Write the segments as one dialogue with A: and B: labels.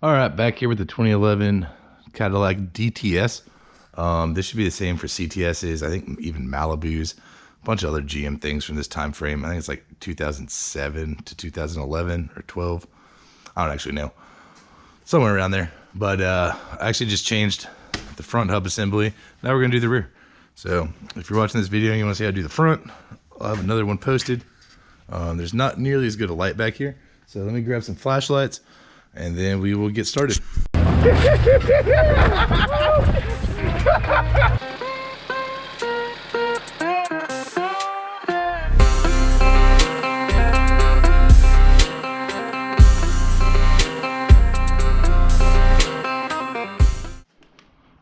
A: All right, back here with the 2011 Cadillac DTS. This should be the same for CTSs, I think even Malibus, a bunch of other GM things from this time frame. I think it's like 2007 to 2011 or 12. I don't actually know. Somewhere around there. But I actually just changed the front hub assembly. Now we're going to do the rear. So if you're watching this video and you want to see how to do the front, I'll have another one posted. There's not nearly as good a light back here. So let me grab some flashlights and then we will get started.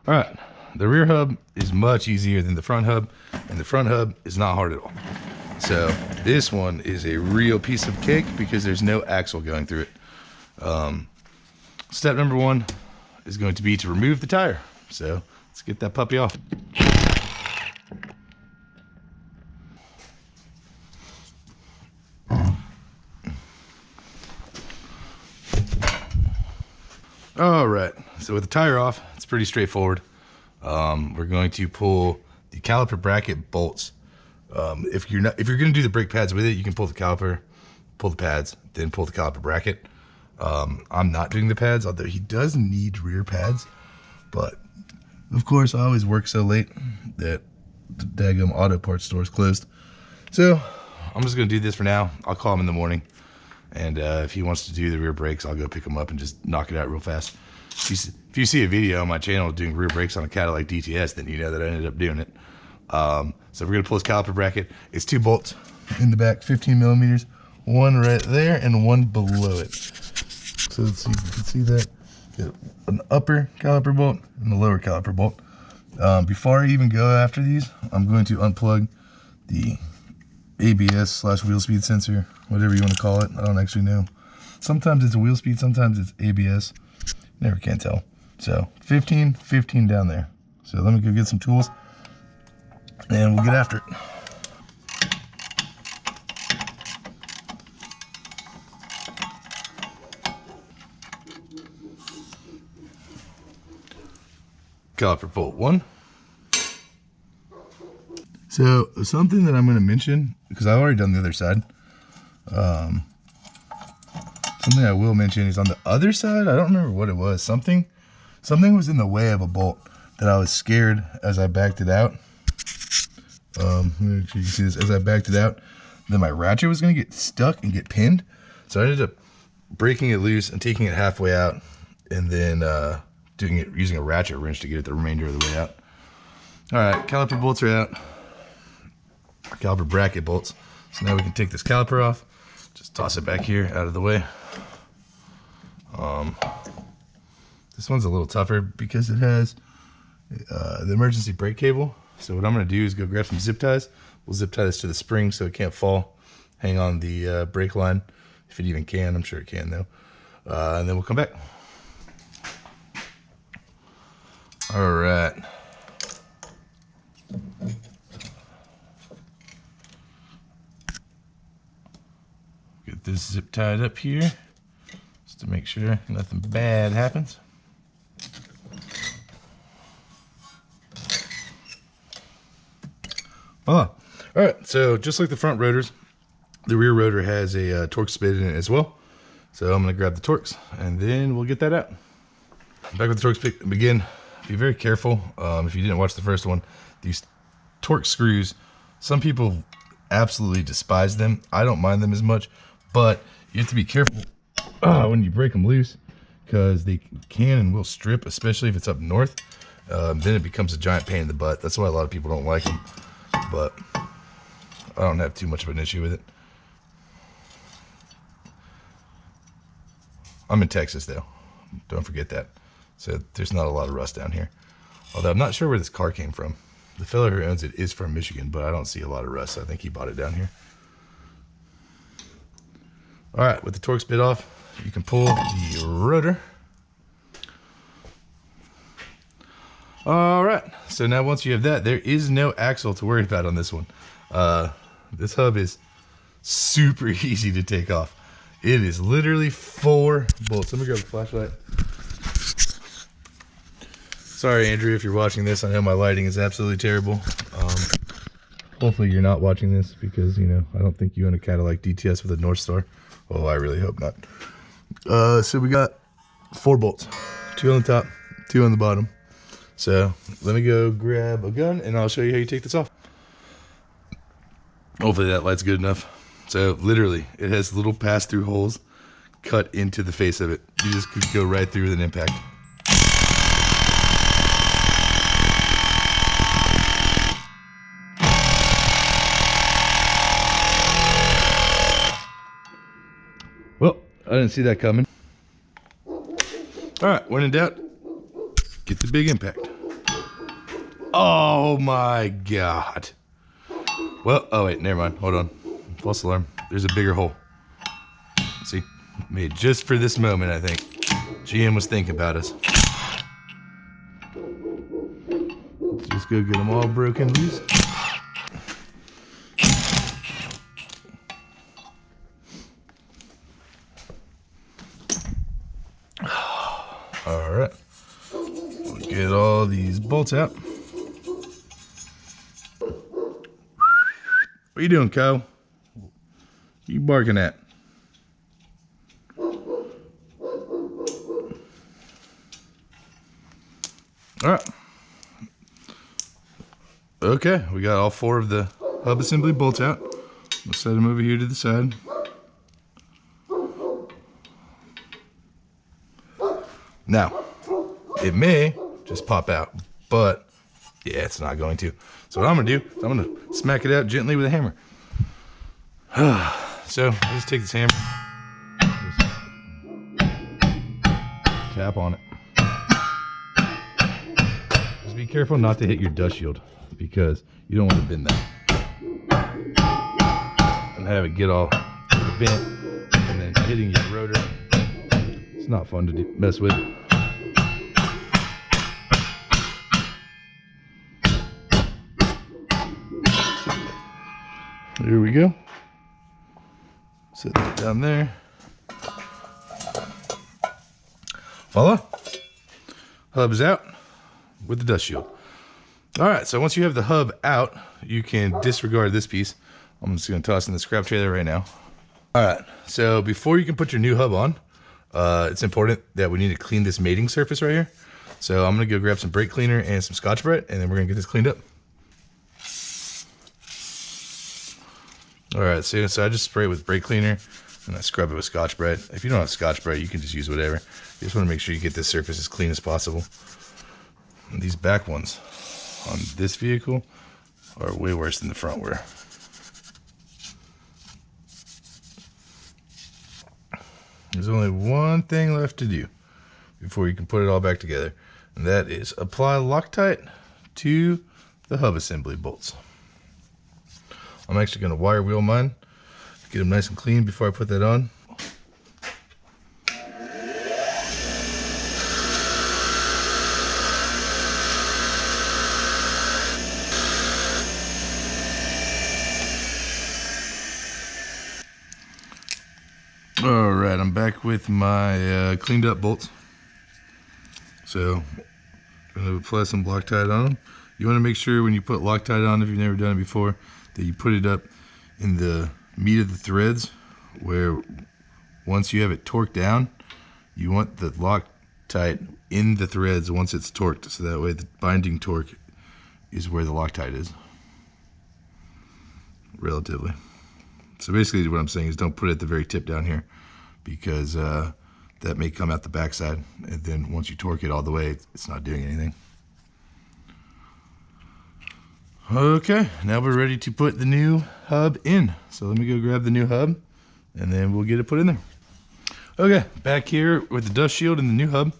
A: All right, the rear hub is much easier than the front hub, and the front hub is not hard at all. So this one is a real piece of cake because there's no axle going through it. Step number one is going to be to remove the tire. So let's get that puppy off. All right, so with the tire off, it's pretty straightforward. We're going to pull the caliper bracket bolts. If you're going to do the brake pads with it, you can pull the caliper, pull the pads, then pull the caliper bracket. I'm not doing the pads, although he does need rear pads. But of course, I always work so late that the daggum auto parts store is closed. So I'm just going to do this for now. I'll call him in the morning. And if he wants to do the rear brakes, I'll go pick him up and just knock it out real fast. If you see a video on my channel doing rear brakes on a Cadillac DTS, then you know that I ended up doing it. So we're going to pull this caliper bracket. It's 2 bolts in the back, 15 millimeters. One right there and one below it. So let's see, you can see that. Got an upper caliper bolt and a lower caliper bolt. Before I even go after these, I'm going to unplug the ABS/wheel speed sensor, whatever you want to call it. I don't actually know. Sometimes it's a wheel speed, sometimes it's ABS. Never can tell. So 15 down there. So let me go get some tools and we'll get after it. Caliper bolt 1. So something that I'm going to mention, because I've already done the other side. Something I will mention is on the other side, I don't remember what it was. Something was in the way of a bolt that I was scared as I backed it out. Make sure you can see this. As I backed it out, then my ratchet was going to get stuck and get pinned. So I ended up breaking it loose and taking it halfway out, and then doing it using a ratchet wrench to get it the remainder of the way out. All right, caliper bolts are out. Caliper bracket bolts. So now we can take this caliper off. Just toss it back here out of the way. This one's a little tougher because it has the emergency brake cable. So what I'm going to do is go grab some zip ties. We'll zip tie this to the spring so it can't fall. Hang on the brake line, if it even can. I'm sure it can though. And then we'll come back. All right. Get this zip tied up here just to make sure nothing bad happens. All right, so just like the front rotors, the rear rotor has a torque spit in it as well. So I'm gonna grab the Torx and then we'll get that out. Back with the Torx spit again. Be very careful. If you didn't watch the first one, these Torx screws, some people absolutely despise them. I don't mind them as much, but you have to be careful when you break them loose because they can and will strip, especially if it's up north. Then it becomes a giant pain in the butt. That's why a lot of people don't like them, but I don't have too much of an issue with it. I'm in Texas though, don't forget that. So there's not a lot of rust down here. Although I'm not sure where this car came from. The fellow who owns it is from Michigan, but I don't see a lot of rust. So I think he bought it down here. All right, with the Torx bit off, you can pull the rotor. All right, so now once you have that, there is no axle to worry about on this one. This hub is super easy to take off. It is literally 4 bolts. Let me grab a flashlight. Sorry, Andrew, if you're watching this. I know my lighting is absolutely terrible. Hopefully you're not watching this because, you know, I don't think you own a Cadillac DTS with a North Star. Oh, I really hope not. So we got 4 bolts, 2 on the top, 2 on the bottom. So let me go grab a gun and I'll show you how you take this off. Hopefully that light's good enough. So literally it has little pass-through holes cut into the face of it. You just could go right through with an impact. Well, I didn't see that coming. All right, when in doubt, get the big impact. Oh my God. Well, oh wait, never mind, hold on. False alarm, there's a bigger hole. See, made just for this moment, I think. GM was thinking about us. Let's just go get them all broken loose. All right, we'll get all these bolts out. What are you doing, Kyle? What are you barking at? All right. Okay, we got all 4 of the hub assembly bolts out. We'll set them over here to the side. Now, it may just pop out, but yeah, it's not going to. So what I'm gonna do is I'm gonna smack it out gently with a hammer. So I just take this hammer, just tap on it. Just be careful not to hit your dust shield because you don't want to bend that. And have it get all bent and then hitting your rotor. It's not fun to mess with. There we go. Set that down there. Voila. Hub's out with the dust shield. All right, so once you have the hub out, you can disregard this piece. I'm just gonna toss in the scrap trailer right now. All right, so before you can put your new hub on, it's important that we need to clean this mating surface right here. So I'm gonna go grab some brake cleaner and some Scotch-Brite, and then we're gonna get this cleaned up. All right, so I just spray it with brake cleaner and I scrub it with Scotch-Brite. If you don't have Scotch-Brite, you can just use whatever. You just want to make sure you get this surface as clean as possible. And these back ones on this vehicle are way worse than the front were. There's only one thing left to do before you can put it all back together, and that is apply Loctite to the hub assembly bolts. I'm actually going to wire wheel mine, get them nice and clean before I put that on. All right, I'm back with my cleaned up bolts. So I'm going to apply some Loctite on them. You want to make sure when you put Loctite on, if you've never done it before, that you put it up in the meat of the threads, where once you have it torqued down, you want the Loctite in the threads once it's torqued, so that way the binding torque is where the Loctite is, relatively. So basically what I'm saying is don't put it at the very tip down here, because that may come out the backside, and then once you torque it all the way, it's not doing anything. Okay, now we're ready to put the new hub in. So let me go grab the new hub and then we'll get it put in there. Okay, back here with the dust shield and the new hub.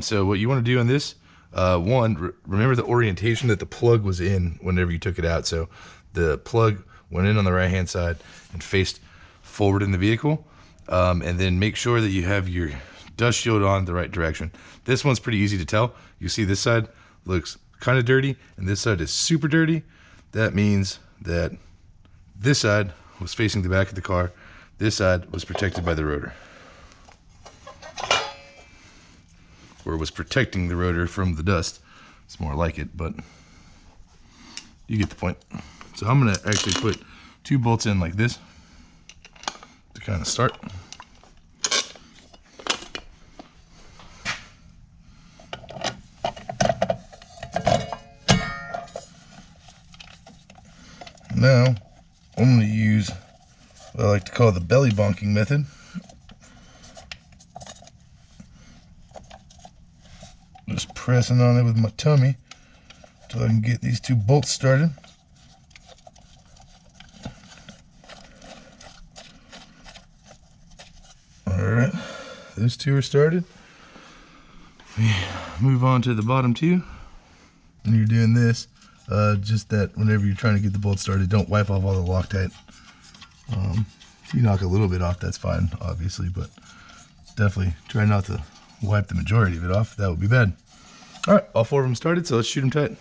A: So what you want to do on this, remember the orientation that the plug was in whenever you took it out. So the plug went in on the right hand side and faced forward in the vehicle. And then make sure that you have your dust shield on the right direction. This one's pretty easy to tell. You see this side looks kind of dirty and this side is super dirty. That means that this side was facing the back of the car. This side was protected by the rotor. or was protecting the rotor from the dust. It's more like it, but you get the point. So I'm gonna actually put 2 bolts in like this to kind of start. Now I'm going to use what I like to call the belly bonking method. Just pressing on it with my tummy until I can get these 2 bolts started. Alright, those 2 are started. We move on to the bottom 2. And you're doing this, just that whenever you're trying to get the bolt started, don't wipe off all the Loctite. If you knock a little bit off, that's fine, obviously, but definitely try not to wipe the majority of it off. That would be bad. All right, all 4 of them started, so let's shoot them tight.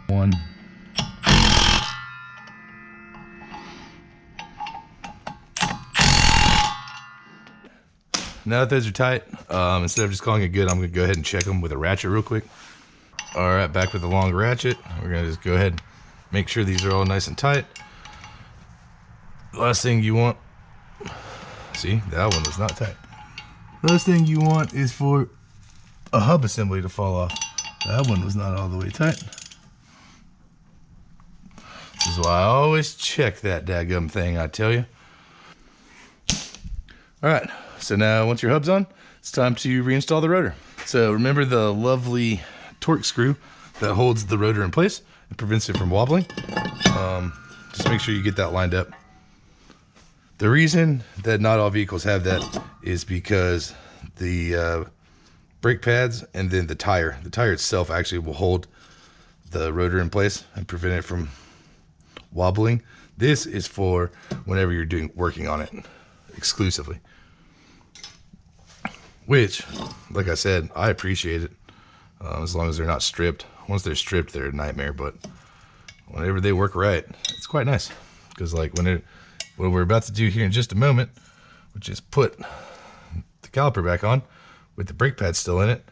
A: One. Now that those are tight, instead of just calling it good, I'm gonna go ahead and check them with a ratchet real quick. All right, back with the long ratchet. We're gonna just go ahead and make sure these are all nice and tight. Last thing you want, see, that one was not tight. Last thing you want is for a hub assembly to fall off. That one was not all the way tight. This is why I always check that daggum thing, I tell you. All right, so now once your hub's on, it's time to reinstall the rotor. So remember the lovely torque screw that holds the rotor in place and prevents it from wobbling? Just make sure you get that lined up. The reason that not all vehicles have that is because the brake pads and then the tire itself actually will hold the rotor in place and prevent it from wobbling. This is for whenever you're working on it exclusively. Which, like I said, I appreciate it as long as they're not stripped. Once they're stripped, they're a nightmare, but whenever they work right, it's quite nice. Because like what we're about to do here in just a moment, which is put the caliper back on with the brake pad still in it.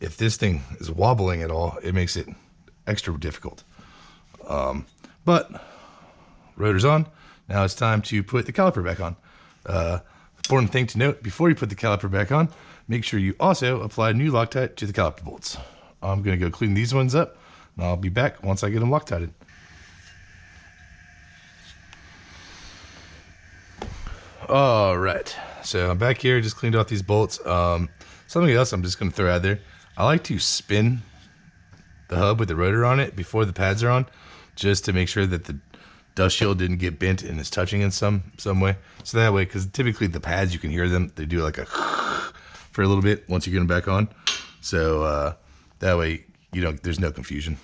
A: If this thing is wobbling at all, it makes it extra difficult. But rotor's on. Now it's time to put the caliper back on. Important thing to note, before you put the caliper back on, make sure you also apply new Loctite to the caliper bolts. I'm gonna go clean these ones up, and I'll be back once I get them Loctited. All right, so I'm back here, just cleaned off these bolts. Something else I'm just gonna throw out there. I like to spin the hub with the rotor on it before the pads are on, just to make sure that the dust shield didn't get bent and is touching in some way. So that way, because typically the pads, you can hear them, they do like a for a little bit once you get them back on. So that way, there's no confusion.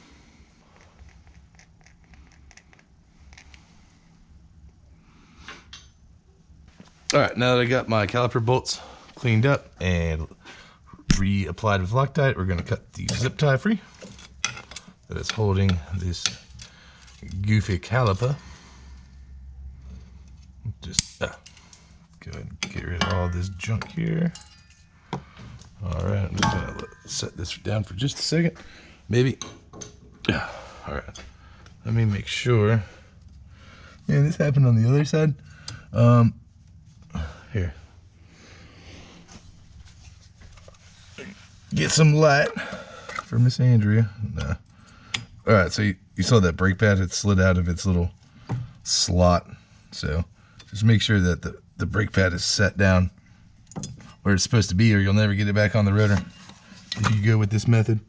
A: All right, now that I got my caliper bolts cleaned up and reapplied with Loctite, we're gonna cut the zip tie free that is holding this goofy caliper. Just go ahead and get rid of all this junk here. All right, I'm just gonna set this down for just a second, maybe. Yeah. All right, let me make sure. Yeah, this happened on the other side. Here, get some light for Miss Andrea. Nah. All right, so you saw that brake pad, it slid out of its little slot. So just make sure that the brake pad is set down where it's supposed to be, or you'll never get it back on the rotor if you go with this method.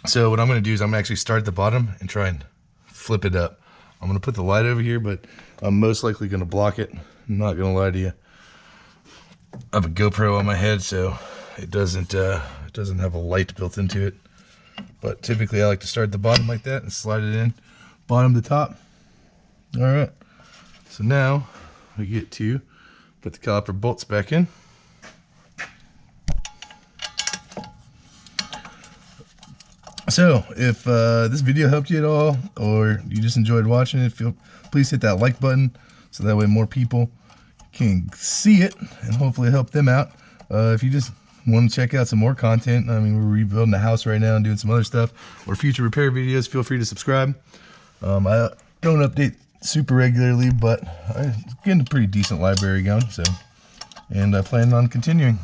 A: So what I'm gonna do is I'm gonna actually start at the bottom and try and flip it up. I'm gonna put the light over here, but I'm most likely gonna block it. I'm not gonna lie to you. I have a GoPro on my head, so it doesn't have a light built into it. But typically I like to start at the bottom like that and slide it in bottom to top. All right, so now we get to put the caliper bolts back in. So if this video helped you at all, or you just enjoyed watching it, please hit that like button so that way more people can see it and hopefully help them out. If you just want to check out some more content, I mean, we're rebuilding the house right now and doing some other stuff, or future repair videos, feel free to subscribe. I don't update super regularly, but I'm getting a pretty decent library going, so, and I plan on continuing.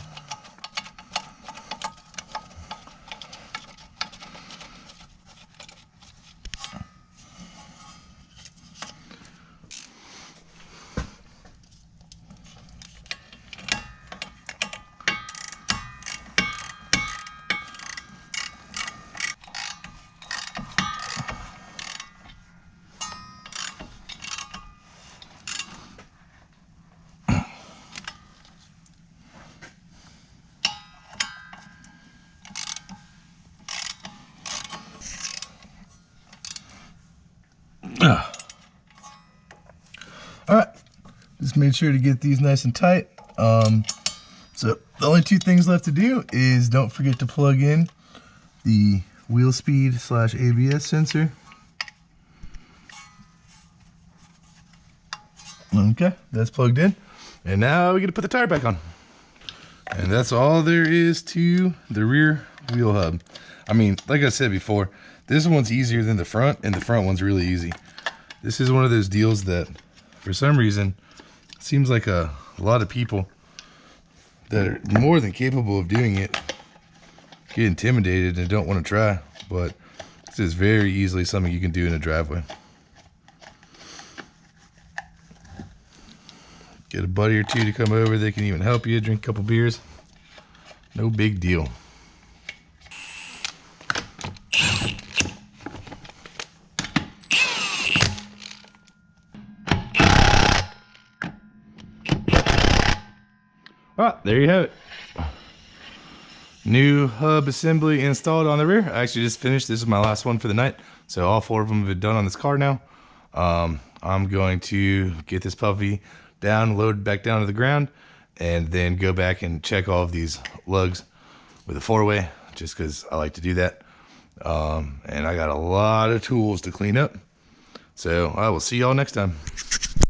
A: All right, just made sure to get these nice and tight. So the only two things left to do is don't forget to plug in the wheel speed / ABS sensor. Okay, that's plugged in. And now we get to put the tire back on. And that's all there is to the rear wheel hub. I mean, like I said before, this one's easier than the front, and the front one's really easy. This is one of those deals that, for some reason, it seems like a lot of people that are more than capable of doing it get intimidated and don't want to try. But this is very easily something you can do in a driveway. Get a buddy or two to come over. They can even help you drink a couple beers. No big deal. Ah, there you have it. New hub assembly installed on the rear. I actually just finished. This is my last one for the night. So all 4 of them have been done on this car now. I'm going to get this puppy down, load back down to the ground, and then go back and check all of these lugs with a 4-way, just because I like to do that. And I got a lot of tools to clean up. So I will see y'all next time.